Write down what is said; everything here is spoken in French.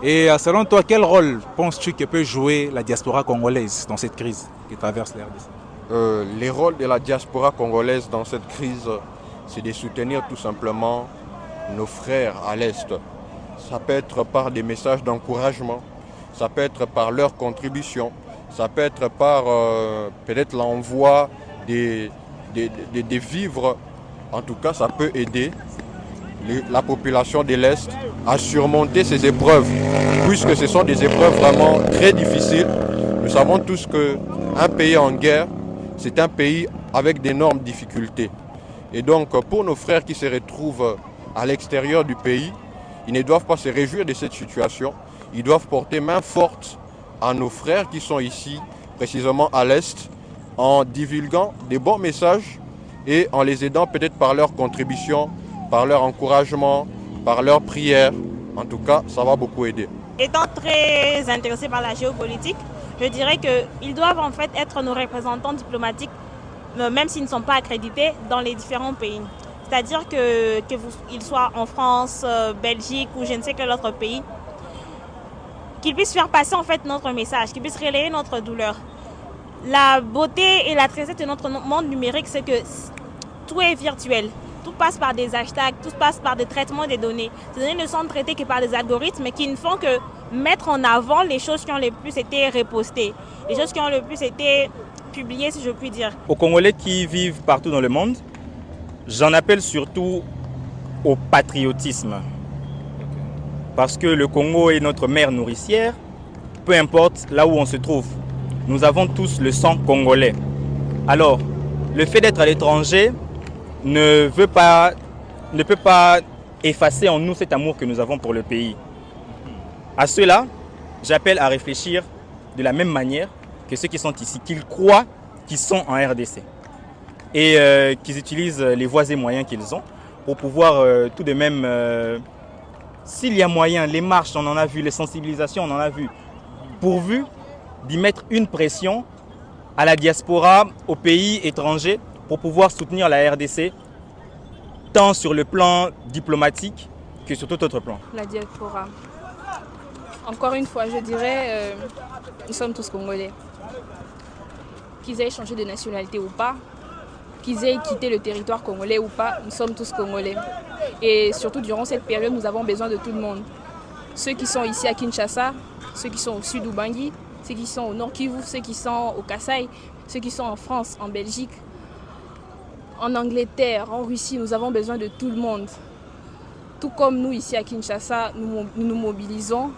Et selon toi, quel rôle penses-tu que peut jouer la diaspora congolaise dans cette crise qui traverse la RDC? Les rôles de la diaspora congolaise dans cette crise, c'est de soutenir tout simplement nos frères à l'Est. Ça peut être par des messages d'encouragement, ça peut être par leur contribution, ça peut être par peut-être l'envoi des vivres. En tout cas, ça peut aider la population de l'Est à surmonter ces épreuves, puisque ce sont des épreuves vraiment très difficiles. Nous savons tous qu'un pays en guerre, c'est un pays avec d'énormes difficultés. Et donc, pour nos frères qui se retrouvent à l'extérieur du pays, ils ne doivent pas se réjouir de cette situation. Ils doivent porter main forte à nos frères qui sont ici, précisément à l'Est, en divulguant des bons messages et en les aidant peut-être par leur contribution, par leur encouragement, par leur prière. En tout cas, ça va beaucoup aider. Étant très intéressé par la géopolitique, je dirais qu'ils doivent en fait être nos représentants diplomatiques, même s'ils ne sont pas accrédités, dans les différents pays. C'est-à-dire qu'ils soient en France, Belgique ou je ne sais quel autre pays, qu'ils puissent faire passer en fait notre message, qu'ils puissent relayer notre douleur. La beauté et la tristesse de notre monde numérique, c'est que tout est virtuel. Tout passe par des hashtags, tout passe par des traitements des données. Ces données ne sont traitées que par des algorithmes qui ne font que mettre en avant les choses qui ont le plus été repostées, les choses qui ont le plus été publiées, si je puis dire. Aux Congolais qui vivent partout dans le monde, j'en appelle surtout au patriotisme. Parce que le Congo est notre mère nourricière, peu importe là où on se trouve. Nous avons tous le sang congolais. Alors, le fait d'être à l'étranger ne peut pas effacer en nous cet amour que nous avons pour le pays. À cela, j'appelle à réfléchir de la même manière que ceux qui sont ici, qu'ils croient qu'ils sont en RDC et qu'ils utilisent les voies et moyens qu'ils ont pour pouvoir tout de même, s'il y a moyen, les marches, on en a vu, les sensibilisations, on en a vu, pourvu d'y mettre une pression à la diaspora, aux pays étrangers, pour pouvoir soutenir la RDC, tant sur le plan diplomatique que sur tout autre plan. La diaspora. Encore une fois, je dirais, nous sommes tous Congolais. Qu'ils aient changé de nationalité ou pas, qu'ils aient quitté le territoire congolais ou pas, nous sommes tous Congolais. Et surtout, durant cette période, nous avons besoin de tout le monde. Ceux qui sont ici à Kinshasa, ceux qui sont au sud Ubangi, ceux qui sont au nord Kivu, ceux qui sont au Kasaï, ceux qui sont en France, en Belgique, en Angleterre, en Russie, nous avons besoin de tout le monde. Tout comme nous ici à Kinshasa, nous nous mobilisons